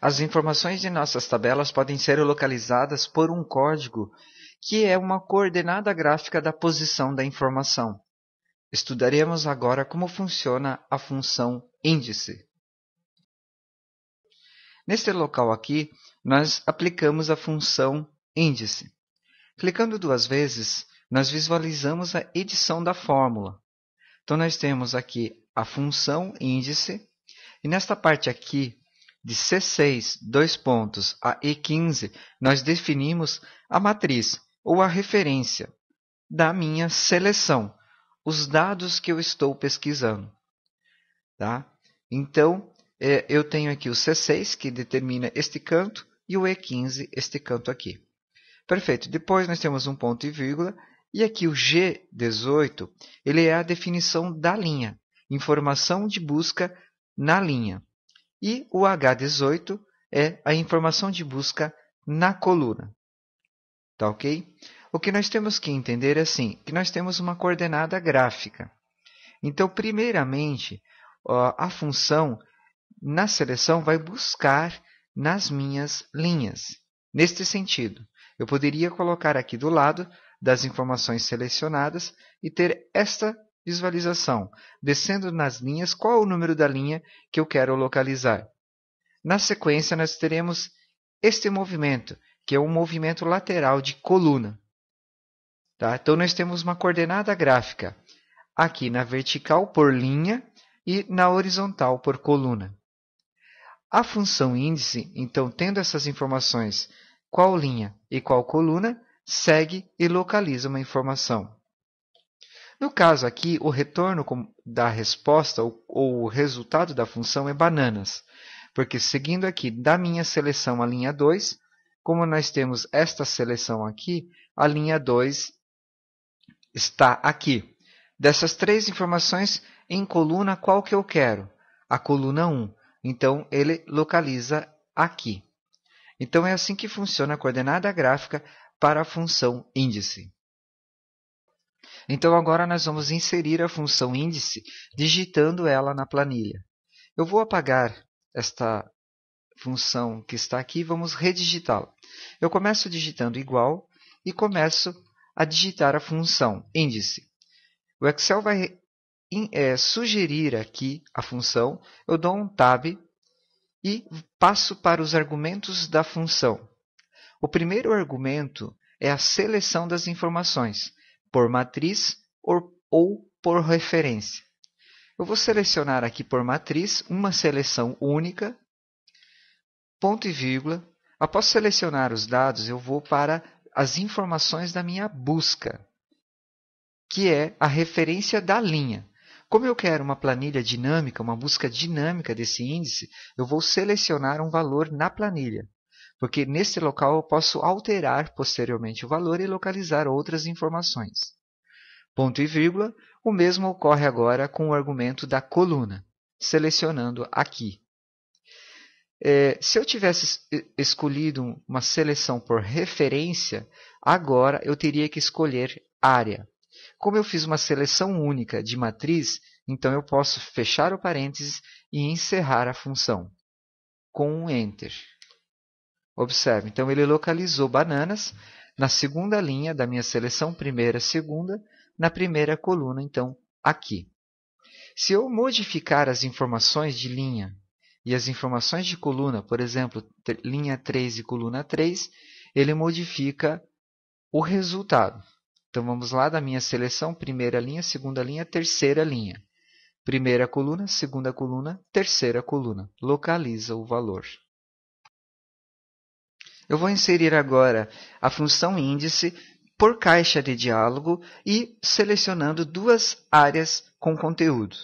As informações de nossas tabelas podem ser localizadas por um código que é uma coordenada gráfica da posição da informação. Estudaremos agora como funciona a função índice. Neste local aqui, nós aplicamos a função índice. Clicando duas vezes, nós visualizamos a edição da fórmula. Então, nós temos aqui a função índice, e nesta parte aqui, de C6, dois pontos, a E15, nós definimos a matriz, ou a referência, da minha seleção, os dados que eu estou pesquisando. Tá? Então, eu tenho aqui o C6, que determina este canto, e o E15, este canto aqui. Perfeito. Depois nós temos um ponto e vírgula, e aqui o G18, ele é a definição da linha, informação de busca na linha. E o H18 é a informação de busca na coluna. Tá ok? O que nós temos que entender é assim, que nós temos uma coordenada gráfica. Então, primeiramente, a função na seleção vai buscar nas minhas linhas. Neste sentido, eu poderia colocar aqui do lado das informações selecionadas e ter esta visualização, descendo nas linhas, qual é o número da linha que eu quero localizar. Na sequência, nós teremos este movimento, que é um movimento lateral de coluna. Tá? Então, nós temos uma coordenada gráfica aqui na vertical por linha e na horizontal por coluna. A função índice, então, tendo essas informações, qual linha e qual coluna, segue e localiza uma informação. No caso aqui, o retorno da resposta ou o resultado da função é bananas, porque seguindo aqui da minha seleção a linha 2, como nós temos esta seleção aqui, a linha 2 está aqui. Dessas três informações, em coluna, qual que eu quero? A coluna 1. Então, ele localiza aqui. Então, é assim que funciona a coordenada gráfica para a função índice. Então, agora nós vamos inserir a função índice, digitando ela na planilha. Eu vou apagar esta função que está aqui e vamos redigitá-la. Eu começo digitando igual e começo a digitar a função índice. O Excel vai sugerir aqui a função, eu dou um Tab e passo para os argumentos da função. O primeiro argumento é a seleção das informações, por matriz ou por referência. Eu vou selecionar aqui por matriz uma seleção única, ponto e vírgula. Após selecionar os dados, eu vou para as informações da minha busca, que é a referência da linha. Como eu quero uma planilha dinâmica, uma busca dinâmica desse índice, eu vou selecionar um valor na planilha, porque nesse local eu posso alterar posteriormente o valor e localizar outras informações. Ponto e vírgula, o mesmo ocorre agora com o argumento da coluna, selecionando aqui. Se eu tivesse escolhido uma seleção por referência, agora eu teria que escolher área. Como eu fiz uma seleção única de matriz, então eu posso fechar o parênteses e encerrar a função com um Enter. Observe, então ele localizou bananas na segunda linha da minha seleção, primeira, segunda, na primeira coluna, então, aqui. Se eu modificar as informações de linha e as informações de coluna, por exemplo, linha 3 e coluna 3, ele modifica o resultado. Então, vamos lá da minha seleção, primeira linha, segunda linha, terceira linha. Primeira coluna, segunda coluna, terceira coluna. Localiza o valor. Eu vou inserir agora a função índice por caixa de diálogo e selecionando duas áreas com conteúdo.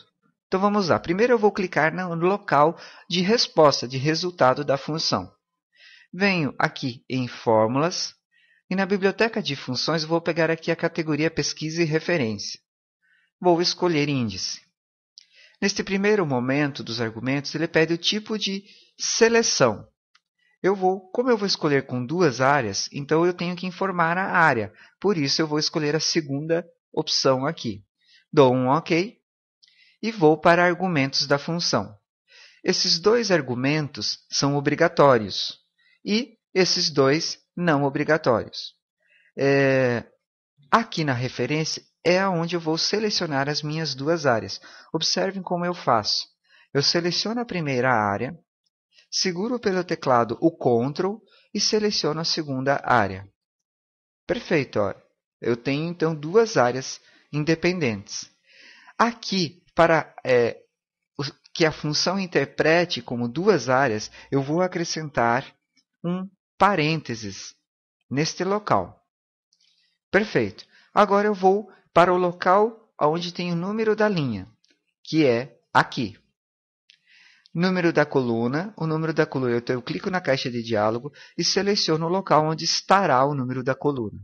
Então, vamos lá. Primeiro, eu vou clicar no local de resposta, de resultado da função. Venho aqui em Fórmulas. E na biblioteca de funções, vou pegar aqui a categoria Pesquisa e Referência. Vou escolher Índice. Neste primeiro momento dos argumentos, ele pede o tipo de seleção. Como eu vou escolher com duas áreas, então eu tenho que informar a área. Por isso, eu vou escolher a segunda opção aqui. Dou um OK e vou para argumentos da função. Esses dois argumentos são obrigatórios e esses dois não obrigatórios. Aqui na referência é onde eu vou selecionar as minhas duas áreas. Observem como eu faço. Eu seleciono a primeira área, seguro pelo teclado o Ctrl e seleciono a segunda área. Perfeito. Ó. Eu tenho, então, duas áreas independentes. Aqui, para que a função interprete como duas áreas, eu vou acrescentar um parênteses neste local. Perfeito. Agora eu vou para o local onde tem o número da linha, que é aqui. Número da coluna. O número da coluna, então eu clico na caixa de diálogo e seleciono o local onde estará o número da coluna.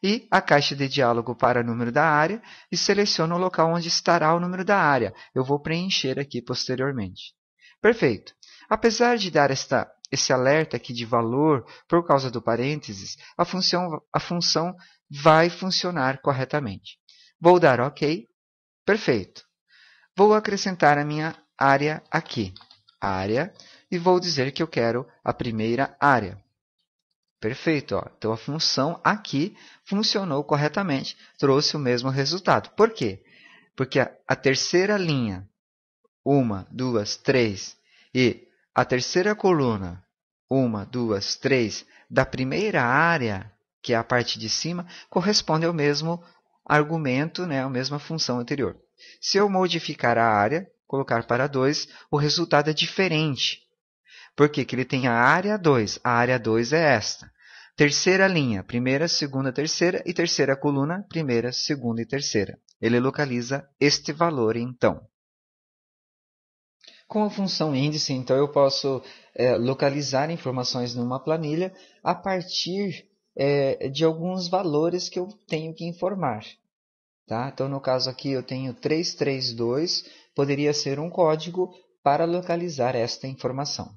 E a caixa de diálogo para o número da área e seleciono o local onde estará o número da área. Eu vou preencher aqui posteriormente. Perfeito. Apesar de dar esse alerta aqui de valor por causa do parênteses, a função vai funcionar corretamente. Vou dar OK. Perfeito. Vou acrescentar a minha área aqui. Área. E vou dizer que eu quero a primeira área. Perfeito. Ó. Então, a função aqui funcionou corretamente. Trouxe o mesmo resultado. Por quê? Porque a terceira linha, 1, 2, 3, e a terceira coluna, 1, 2, 3, da primeira área, que é a parte de cima, corresponde ao mesmo argumento, né, a mesma função anterior. Se eu modificar a área, colocar para 2, o resultado é diferente. Por quê? Porque ele tem a área 2. A área 2 é esta. Terceira linha, primeira, segunda, terceira, e terceira coluna, primeira, segunda e terceira. Ele localiza este valor, então. Com a função índice, então, eu posso localizar informações numa planilha a partir de alguns valores que eu tenho que informar. Tá? Então, no caso aqui, eu tenho 332, poderia ser um código para localizar esta informação.